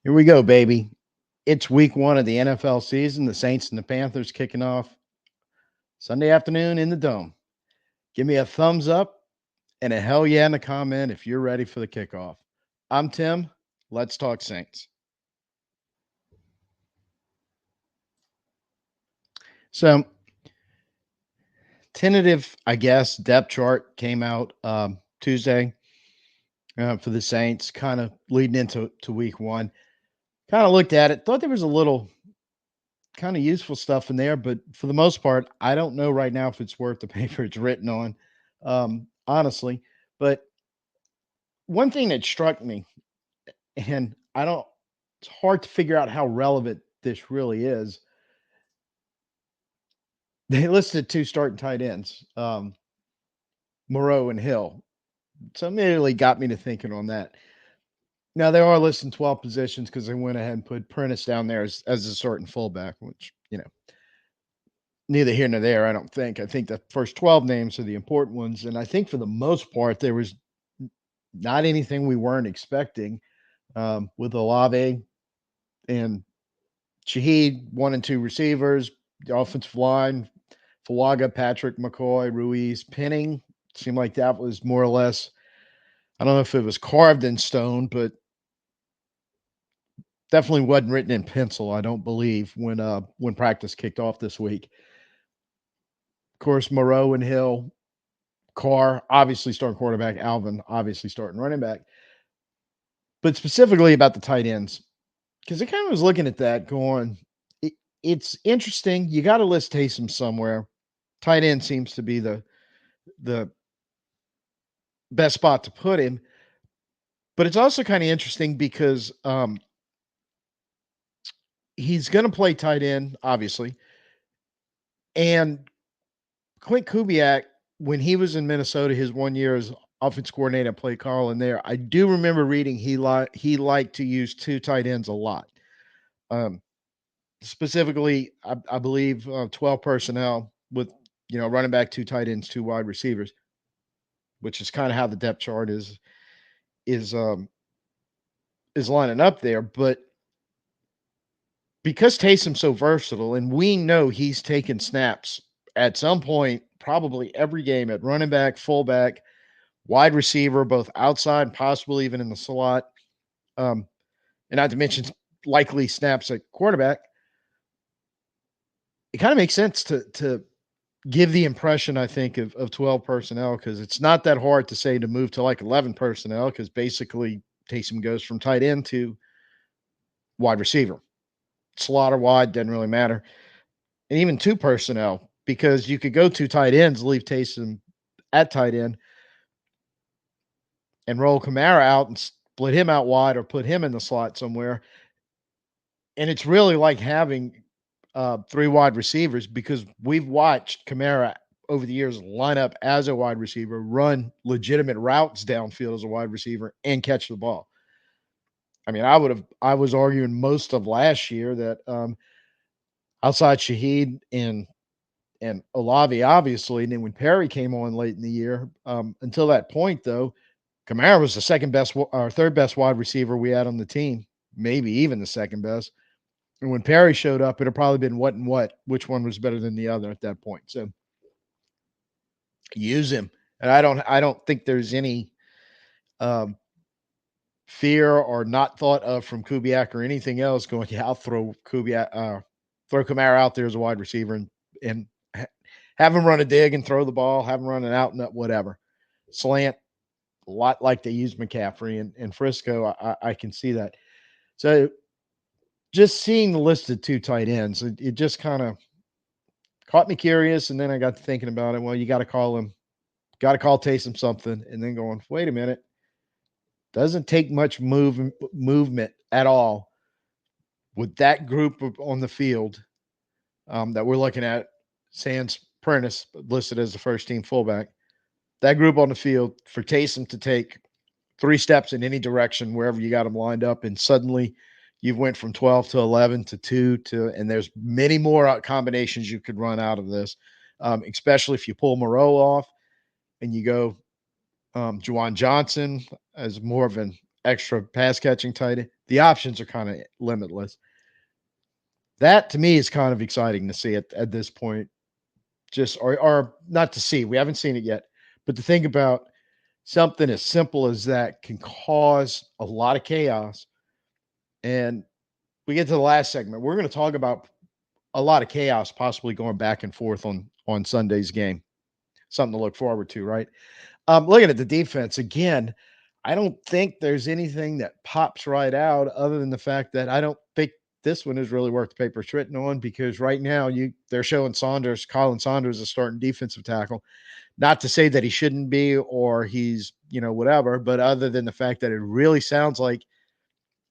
Here we go, baby. It's week one of the NFL season. The Saints and the Panthers kicking off Sunday afternoon in the Dome. Give me a thumbs up and a hell yeah in the comment if you're ready for the kickoff. I'm Tim. Let's talk Saints. So, tentative, I guess, depth chart came out Tuesday for the Saints, kind of leading into week one. Kind of looked at it, thought there was a little kind of useful stuff in there, but for the most part, I don't know right now if it's worth the paper it's written on, honestly. But one thing that struck me, and I don't, it's hard to figure out how relevant this really is. They listed two starting tight ends, Moreau and Hill. So immediately got me to thinking on that. Now they are listing 12 positions because they went ahead and put Prentice down there as a starting fullback, which, neither here nor there, I don't think. I think the first 12 names are the important ones. And I think for the most part, there was not anything we weren't expecting with Olave and Shaheed, one and two receivers, the offensive line, Fawaga, Patrick, McCoy, Ruiz, Penning. Seemed like that was more or less, I don't know if it was carved in stone, but definitely wasn't written in pencil, I don't believe, when practice kicked off this week. Of course, Moreau and Hill, Carr, obviously starting quarterback, Alvin, obviously starting running back. But specifically about the tight ends, because I kind of was looking at that going, it, it's interesting. You got to list Taysom somewhere. Tight end seems to be the best spot to put him. But it's also kind of interesting because he's going to play tight end, obviously. And Clint Kubiak, when he was in Minnesota, his 1 year as offense coordinator, play call in there. I do remember reading he liked to use two tight ends a lot. Um, Specifically, I believe 12 personnel with running back, two tight ends, two wide receivers, which is kind of how the depth chart is um, is lining up there. But because Taysom's so versatile, and we know he's taken snaps at some point, probably every game at running back, fullback, wide receiver, both outside, possibly even in the slot, um, and not to mention likely snaps at quarterback. It kind of makes sense to give the impression, I think, of 12 personnel because it's not that hard to say to move to like 11 personnel because basically Taysom goes from tight end to wide receiver. Slot or wide doesn't really matter. And even two personnel because you could go two tight ends, leave Taysom at tight end, and roll Kamara out and split him out wide or put him in the slot somewhere. And it's really like having three wide receivers because we've watched Kamara over the years line up as a wide receiver, run legitimate routes downfield as a wide receiver, and catch the ball. I mean, I was arguing most of last year that outside Shaheed and Olave, obviously, and then when Perry came on late in the year, until that point though, Kamara was the second best or third best wide receiver we had on the team, maybe even the second best. And when Perry showed up, it'd probably been what and what, which one was better than the other at that point. So use him. And I don't think there's any um, fear or not thought of from Kubiak or anything else going, yeah, I'll throw throw Kamara out there as a wide receiver and have him run a dig and throw the ball, have him run an out and up, whatever. Slant, a lot like they use McCaffrey and Frisco. I can see that. So just seeing the list of two tight ends, it just kind of caught me curious. And then I got to thinking about it. Well, you got to call Taysom something. And then going, wait a minute. Doesn't take much movement at all with that group on the field that we're looking at. Sans Prentice listed as the first team fullback. That group on the field for Taysom to take three steps in any direction wherever you got them lined up, and suddenly you've went from 12 to 11 to 2 to, and there's many more combinations you could run out of this, especially if you pull Moreau off and you go Juwan Johnson as more of an extra pass catching tight end. The options are kind of limitless. That to me is kind of exciting to see at this point. Just or not to see. We haven't seen it yet, but to think about something as simple as that can cause a lot of chaos. And we get to the last segment. We're going to talk about a lot of chaos possibly going back and forth on Sunday's game. Something to look forward to, right? Looking at the defense again, I don't think there's anything that pops right out other than the fact that I don't think this one is really worth the paper it's written on because right now they're showing Colin Saunders, a starting defensive tackle. Not to say that he shouldn't be or he's whatever, but other than the fact that it really sounds like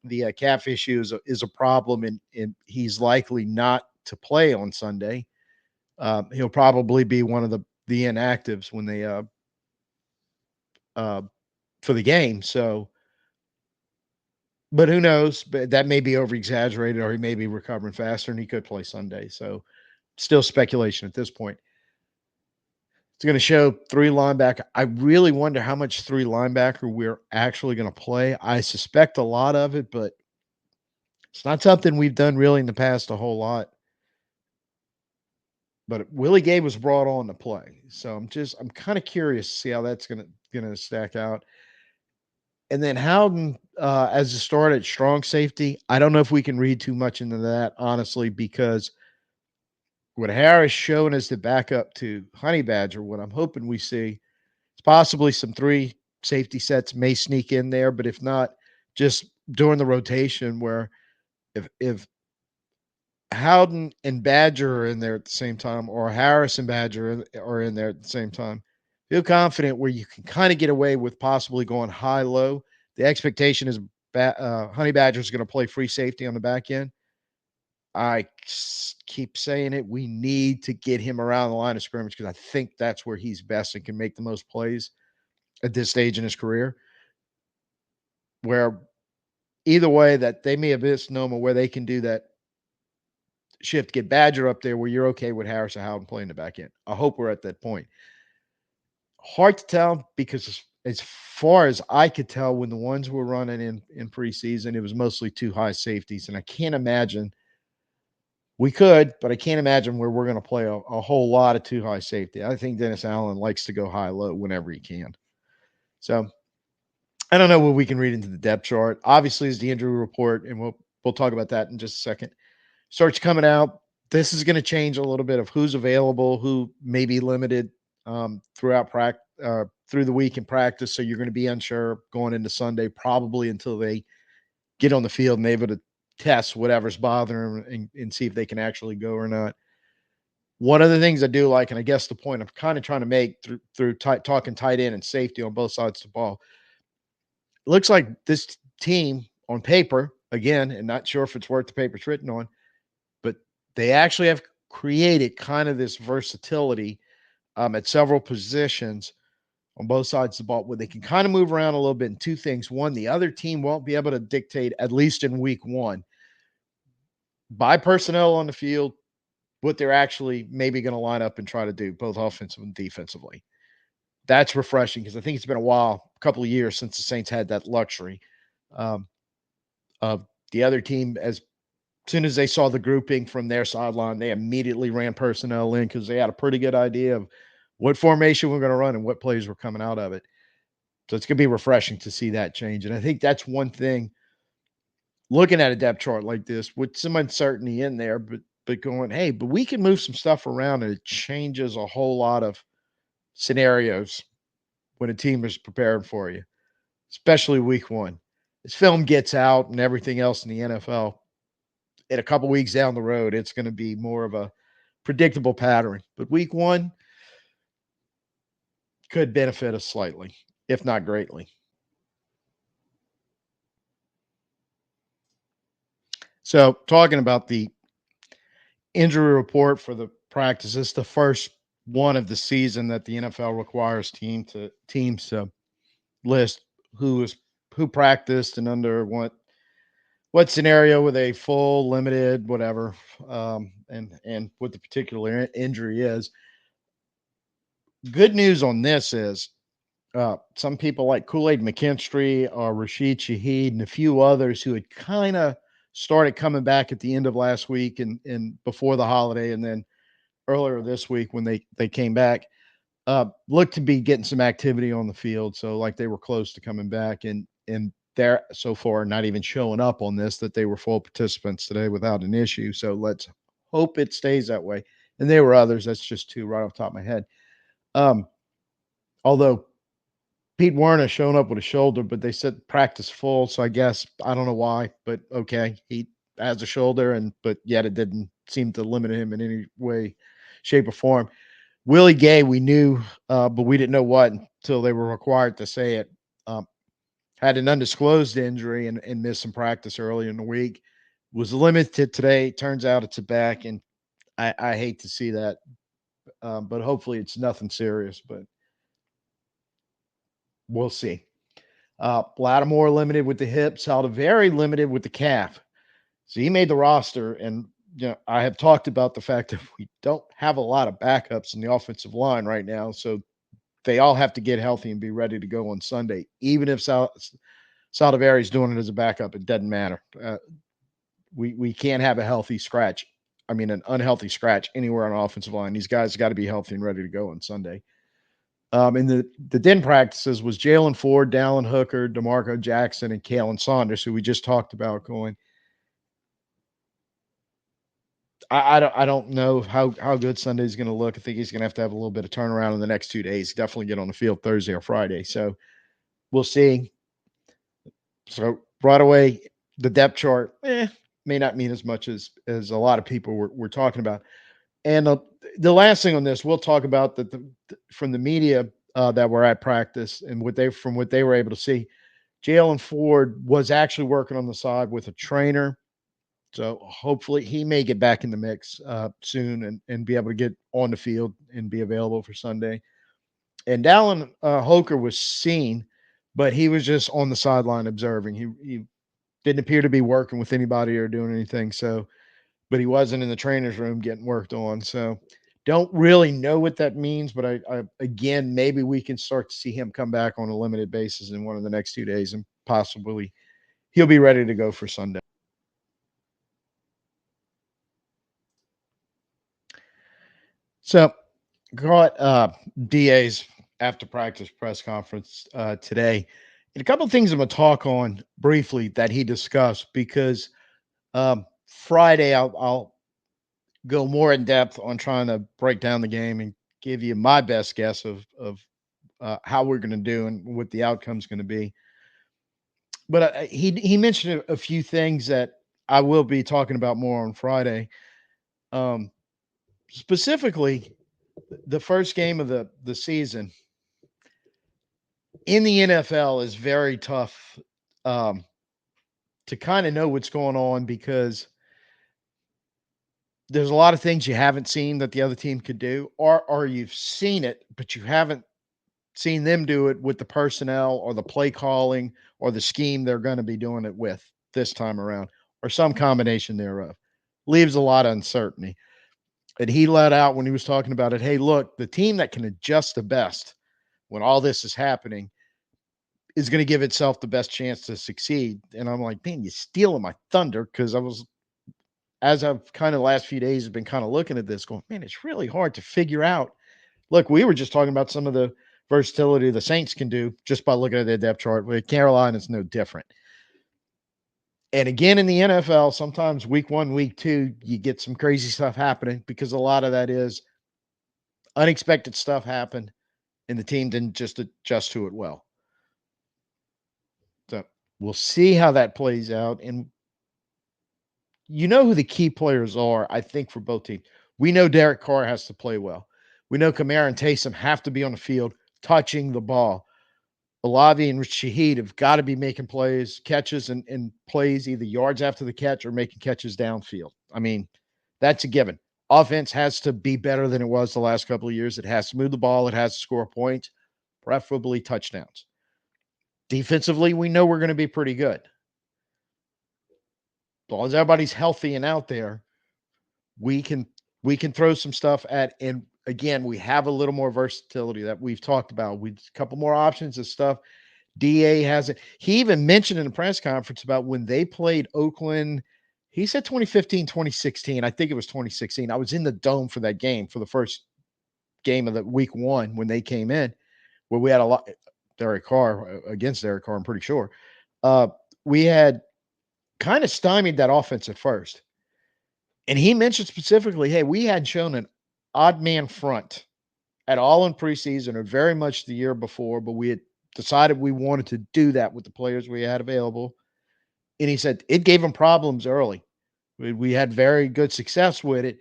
the calf issue is a problem and he's likely not to play on Sunday. He'll probably be one of the inactives when they uh, for the game. So, but who knows? But that may be over exaggerated, or he may be recovering faster, and he could play Sunday. So, still speculation at this point. It's going to show three linebacker. I really wonder how much three linebacker we're actually going to play. I suspect a lot of it, but it's not something we've done really in the past a whole lot. But Willie Gay was brought on to play, so I'm kind of curious to see how that's gonna stack out. And then Howden as a start at strong safety. I don't know if we can read too much into that honestly, because what Harris showing as the backup to Honey Badger, what I'm hoping we see is possibly some three safety sets may sneak in there, but if not, just during the rotation where if Howden and Badger are in there at the same time, or Harris and Badger are in there at the same time. Feel confident where you can kind of get away with possibly going high low. The expectation is Honey Badger is going to play free safety on the back end. Keep saying it. We need to get him around the line of scrimmage because I think that's where he's best and can make the most plays at this stage in his career. Where either way, that they may have misnomer where they can do that shift, get Badger up there where you're okay with Harris or Howden playing the back end. I hope we're at that point. Hard to tell because as far as I could tell, when the ones were running in preseason, it was mostly two high safeties, and I can't imagine we could, but I can't imagine where we're going to play a whole lot of two high safety. I think Dennis Allen likes to go high low whenever he can. So I don't know what we can read into the depth chart. Obviously, is the injury report, and we'll talk about that in just a second. Starts coming out. This is going to change a little bit of who's available, who may be limited throughout practice, through the week in practice. So you're going to be unsure going into Sunday, probably until they get on the field and able to test whatever's bothering them and see if they can actually go or not. One of the things I do like, and I guess the point I'm kind of trying to make through talking tight end and safety on both sides of the ball, it looks like this team on paper, again, and not sure if it's worth the paper it's written on, but they actually have created kind of this versatility at several positions on both sides of the ball where they can kind of move around a little bit in two things. One, the other team won't be able to dictate, at least in week one, by personnel on the field, what they're actually maybe going to line up and try to do, both offensive and defensively. That's refreshing because I think it's been a while, a couple of years since the Saints had that luxury um, of the other team. As soon as they saw the grouping from their sideline, they immediately ran personnel in because they had a pretty good idea of what formation we're going to run and what plays were coming out of it. So it's going to be refreshing to see that change. And I think that's one thing looking at a depth chart like this with some uncertainty in there, but going, hey, but we can move some stuff around and it changes a whole lot of scenarios when a team is preparing for you, especially week one. As film gets out and everything else in the NFL, in a couple weeks down the road, it's going to be more of a predictable pattern. But week one could benefit us slightly, if not greatly. So, talking about the injury report for the practice, it's the first one of the season that the NFL requires teams to list who practiced and under what scenario with a full, limited, whatever, and what the particular injury is. Good news on this is some people like Kool-Aid McKinstry or Rashid Shaheed and a few others who had kind of started coming back at the end of last week and before the holiday, and then earlier this week when they came back, looked to be getting some activity on the field. So like they were close to coming back, and they're so far not even showing up on this that they were full participants today without an issue. So let's hope it stays that way. And there were others. That's just two right off the top of my head. Um, although Pete Werner showing up with a shoulder, but they said practice full. So I guess I don't know why, but okay, he has a shoulder, and but yet it didn't seem to limit him in any way, shape, or form. Willie Gay, we knew, but we didn't know what until they were required to say it. Um, had an undisclosed injury and missed some practice early in the week. Was limited today. Turns out it's a back, and I hate to see that, but hopefully it's nothing serious. But we'll see. Lattimore limited with the hip, very limited with the calf. So he made the roster, and I have talked about the fact that we don't have a lot of backups in the offensive line right now. So they all have to get healthy and be ready to go on Sunday. Even if Saldivari is doing it as a backup, it doesn't matter. We can't have a healthy scratch. I mean, an unhealthy scratch anywhere on offensive line. These guys got to be healthy and ready to go on Sunday. In the den practices was Jalen Ford, Dallin Hooker, DeMarco Jackson, and Kalen Saunders, who we just talked about going. I don't know how good Sunday's going to look. I think he's going to have a little bit of turnaround in the next 2 days. Definitely get on the field Thursday or Friday. So we'll see. So right away, the depth chart may not mean as much as a lot of people were talking about. And the last thing on this, we'll talk about from the media that were at practice and what they were able to see. Jalen Ford was actually working on the side with a trainer. So hopefully he may get back in the mix soon and be able to get on the field and be available for Sunday. And Dallin Hoker was seen, but he was just on the sideline observing. He didn't appear to be working with anybody or doing anything. So, but he wasn't in the trainer's room getting worked on. So, don't really know what that means. But I again, maybe we can start to see him come back on a limited basis in one of the next 2 days, and possibly he'll be ready to go for Sunday. So, got DA's after practice press conference today. And a couple of things I'm going to talk on briefly that he discussed because Friday I'll go more in depth on trying to break down the game and give you my best guess of how we're going to do and what the outcome's going to be. But he mentioned a few things that I will be talking about more on Friday. Um, Specifically, the first game of the season in the NFL is very tough um, to kind of know what's going on because there's a lot of things you haven't seen that the other team could do, or you've seen it, but you haven't seen them do it with the personnel or the play calling or the scheme they're going to be doing it with this time around, or some combination thereof. Leaves a lot of uncertainty. And he let out when he was talking about it. Hey, look, the team that can adjust the best when all this is happening is going to give itself the best chance to succeed. And I'm like, man, you're stealing my thunder because as I've kind of the last few days have been kind of looking at this, going, man, it's really hard to figure out. Look, we were just talking about some of the versatility the Saints can do just by looking at their depth chart. With Carolina, it's no different. And again, in the NFL, sometimes week 1, week 2, you get some crazy stuff happening because a lot of that is unexpected stuff happened and the team didn't just adjust to it well. So we'll see how that plays out. And you know who the key players are, I think, for both teams. We know Derek Carr has to play well. We know Kamara and Taysom have to be on the field touching the ball. Olavi and Shaheed have got to be making plays, catches, and plays, either yards after the catch or making catches downfield. I mean, that's a given. Offense has to be better than it was the last couple of years. It has to move the ball. It has to score points, preferably touchdowns. Defensively, we know we're going to be pretty good. As long as everybody's healthy and out there, we can we can throw some stuff at, and again, we have a little more versatility that we've talked about. We a couple more options and stuff. DA has it. He even mentioned in the press conference about when they played Oakland. He said 2015, 2016. I think it was 2016. I was in the dome for that game for the first game of the week one when they came in, where we had a lot. Derek Carr against Derek Carr, I'm pretty sure. Uh, we had kind of stymied that offense at first. And he mentioned specifically, hey, we had shown an odd man front at all in preseason or very much the year before, but we had decided we wanted to do that with the players we had available. And he said it gave them problems early. We had very good success with it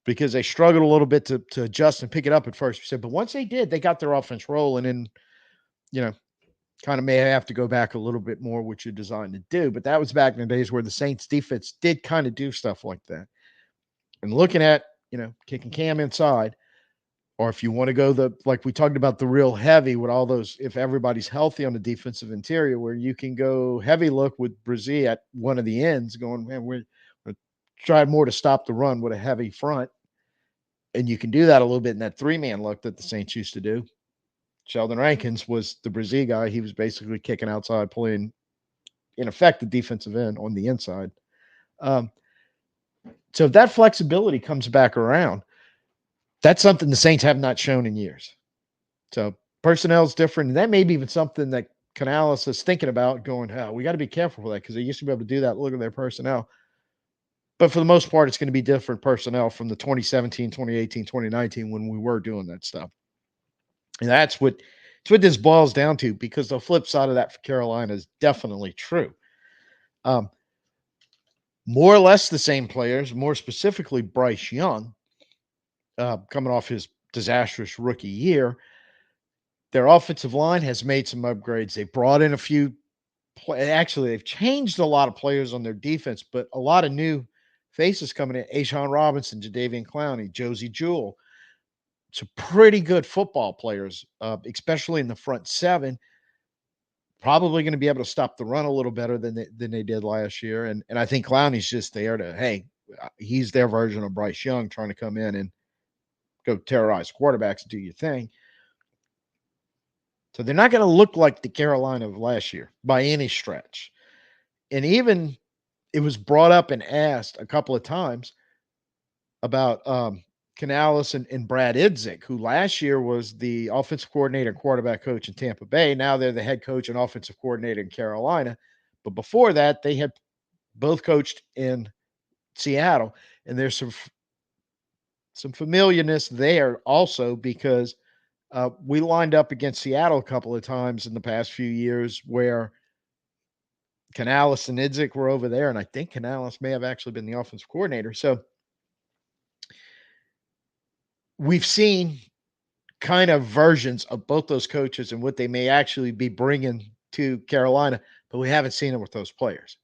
because they struggled a little bit to adjust and pick it up at first. He said, but once they did, they got their offense rolling and, you know, kind of may have to go back a little bit more, which you're designed to do. But that was back in the days where the Saints defense did kind of do stuff like that. And looking at, kicking Cam inside, or if you want to go like we talked about, the real heavy with all those, if everybody's healthy on the defensive interior, where you can go heavy look with Brzee at one of the ends going, man, we're trying more to stop the run with a heavy front. And you can do that a little bit in that 3-man look that the Saints used to do. Sheldon Rankins was the Brzee guy. He was basically kicking outside, playing, in effect, the defensive end on the inside. Um, so if that flexibility comes back around, that's something the Saints have not shown in years. So personnel is different. And that may be even something that Canales is thinking about going, oh, we got to be careful with that because they used to be able to do that. Look at their personnel. But for the most part, it's going to be different personnel from the 2017, 2018, 2019 when we were doing that stuff. And that's what this boils down to, because the flip side of that for Carolina is definitely true. Um, more or less the same players, more specifically Bryce Young, coming off his disastrous rookie year. Their offensive line has made some upgrades. They brought in a few. Actually, they've changed a lot of players on their defense, but a lot of new faces coming in. Ashawn Robinson, Jadeveon Clowney, Josie Jewell. Some pretty good football players, especially in the front seven. Probably going to be able to stop the run a little better than they did last year. And I think Clowney's just there to, hey, he's their version of Bryce Young trying to come in and go terrorize quarterbacks and do your thing. So they're not going to look like the Carolina of last year by any stretch. And even it was brought up and asked a couple of times about Canales and Brad Idzik, who last year was the offensive coordinator and quarterback coach in Tampa Bay. Now they're the head coach and offensive coordinator in Carolina. But before that, they had both coached in Seattle. And there's some familiarness there also because we lined up against Seattle a couple of times in the past few years where Canales and Idzik were over there, and I think Canales may have actually been the offensive coordinator. So we've seen kind of versions of both those coaches and what they may actually be bringing to Carolina, but we haven't seen it with those players.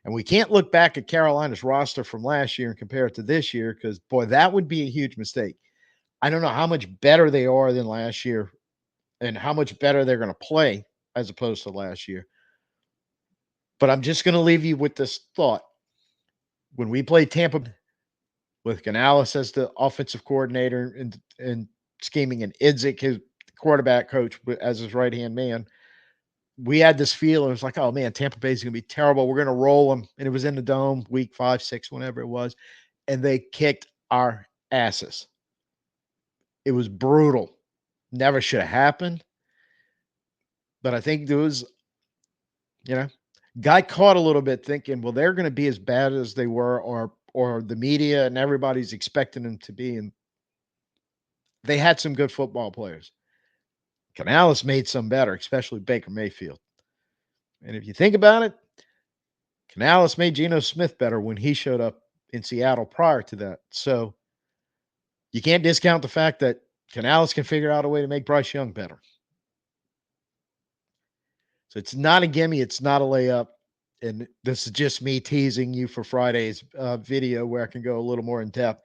And we can't look back at Carolina's roster from last year and compare it to this year because, boy, that would be a huge mistake. I don't know how much better they are than last year and how much better they're going to play as opposed to last year. But I'm just going to leave you with this thought. When we played Tampa with Canales as the offensive coordinator and scheming, and Idzik, his quarterback coach, as his right-hand man, we had this feel. It was like, oh, man, Tampa Bay's going to be terrible. We're going to roll them. And it was in the dome, week 5, 6, whenever it was. And they kicked our asses. It was brutal. Never should have happened. But I think there was, got caught a little bit thinking, well, they're going to be as bad as they were, or the media and everybody's expecting them to be. And they had some good football players. Canales made some better, especially Baker Mayfield. And if you think about it, Canales made Geno Smith better when he showed up in Seattle prior to that. So you can't discount the fact that Canales can figure out a way to make Bryce Young better. So it's not a gimme. It's not a layup. And this is just me teasing you for Friday's video where I can go a little more in depth.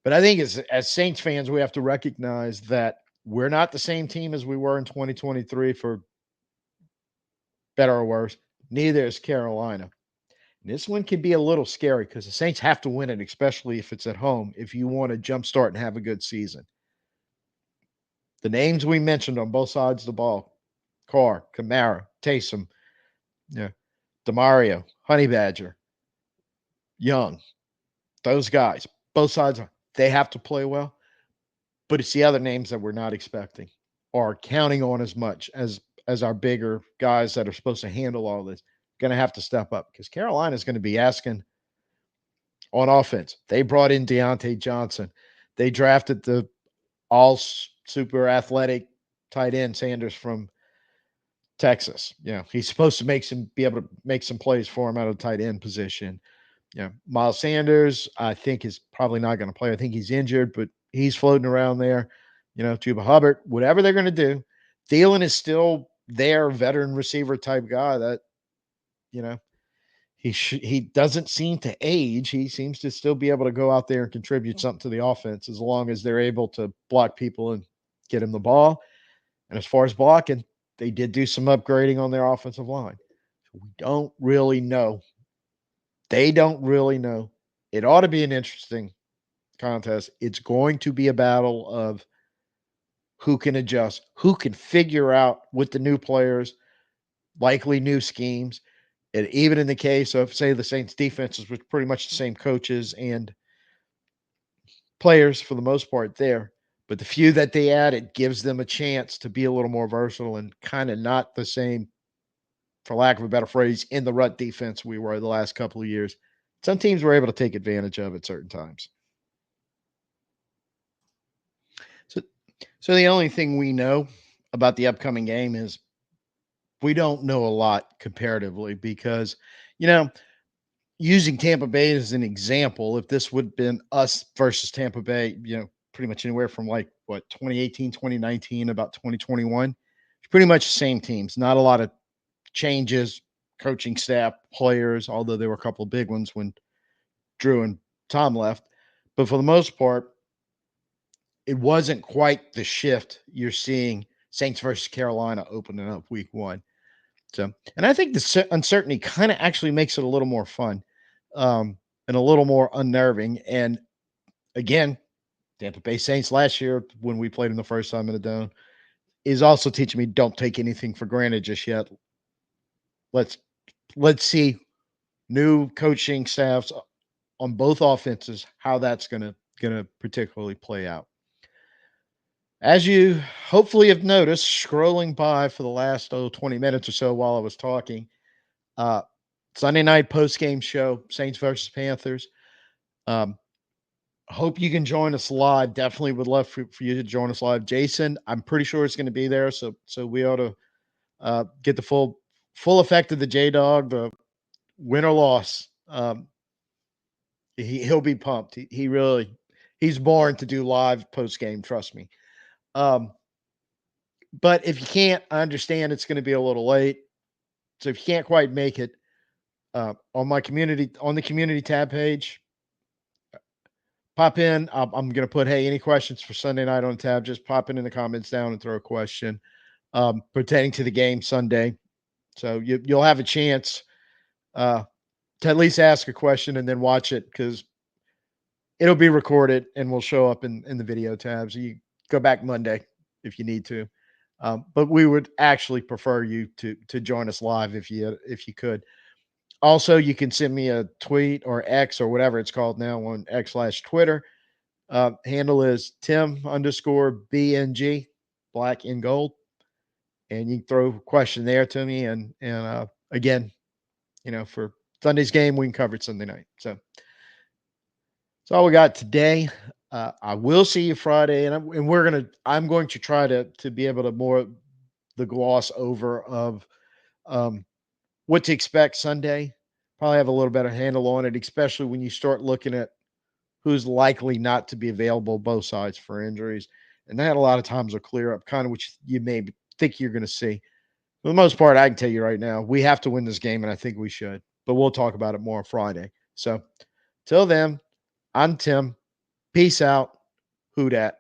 But I think as Saints fans, we have to recognize that we're not the same team as we were in 2023, for better or worse. Neither is Carolina. And this one can be a little scary because the Saints have to win it, especially if it's at home, if you want to jumpstart and have a good season. The names we mentioned on both sides of the ball, Carr, Kamara, Taysom, yeah, Demario, Honey Badger, Young, those guys, both sides, they have to play well. But it's the other names that we're not expecting or counting on as much as our bigger guys that are supposed to handle all this. Going to have to step up because Carolina is going to be asking on offense. They brought in Deontay Johnson. They drafted the all super athletic tight end Sanders from Texas. He's supposed to be able to make some plays for him out of the tight end position. Miles Sanders, I think, is probably not going to play. I think he's injured, but he's floating around there. Chuba Hubbard, whatever they're going to do. Thielen is still their veteran receiver type guy that, you know, he doesn't seem to age. He seems to still be able to go out there and contribute something to the offense as long as they're able to block people and get him the ball. And as far as blocking, they did do some upgrading on their offensive line. We don't really know. They don't really know. It ought to be an interesting contest. It's going to be a battle of who can adjust, who can figure out with the new players, likely new schemes. And even in the case of, say, the Saints defenses, which pretty much the same coaches and players for the most part there. But the few that they add, it gives them a chance to be a little more versatile and kind of not the same, for lack of a better phrase, in the rut defense we were the last couple of years. Some teams were able to take advantage of at certain times. So, so the only thing we know about the upcoming game is we don't know a lot comparatively because, you know, using Tampa Bay as an example, if this would have been us versus Tampa Bay, pretty much anywhere from like what 2018, 2019, about 2021, it's pretty much the same teams. Not a lot of changes, coaching staff, players, although there were a couple of big ones when Drew and Tom left. But for the most part, it wasn't quite the shift you're seeing Saints versus Carolina opening up week one. So, and I think the uncertainty kind of actually makes it a little more fun, and a little more unnerving. And again, Tampa Bay Saints last year when we played them the first time in the dome is also teaching me don't take anything for granted just yet. Let's let's see new coaching staffs on both offenses how that's gonna particularly play out. As you hopefully have noticed, scrolling by for the last 20 minutes or so while I was talking, uh, Sunday night post game show, Saints versus Panthers. Um, hope you can join us live. Definitely would love for you to join us live, Jason. I'm pretty sure it's going to be there, so we ought to get the full effect of the J Dog, the win or loss. He'll be pumped. He really he's born to do live post game. Trust me. Um, but if you can't, I understand it's going to be a little late. So if you can't quite make it, on the community tab page, pop in. I'm going to put, hey, any questions for Sunday night on the tab? Just pop in the comments down and throw a question pertaining to the game Sunday. So you'll have a chance to at least ask a question and then watch it because it'll be recorded and will show up in the video tabs. You go back Monday if you need to. But we would actually prefer you to join us live if you could. Also, you can send me a tweet or X or whatever it's called now on X/Twitter. Handle is Tim_BNG, black and gold. And you can throw a question there to me. And again, for Sunday's game, we can cover it Sunday night. So that's all we got today. I will see you Friday, and I'm going to try to be able to more the gloss over of what to expect Sunday. Probably have a little better handle on it, especially when you start looking at who's likely not to be available both sides for injuries. And that a lot of times will clear up kind of what you may think you're going to see. For the most part, I can tell you right now, we have to win this game, and I think we should. But we'll talk about it more on Friday. So till then, I'm Tim. Peace out. Who dat?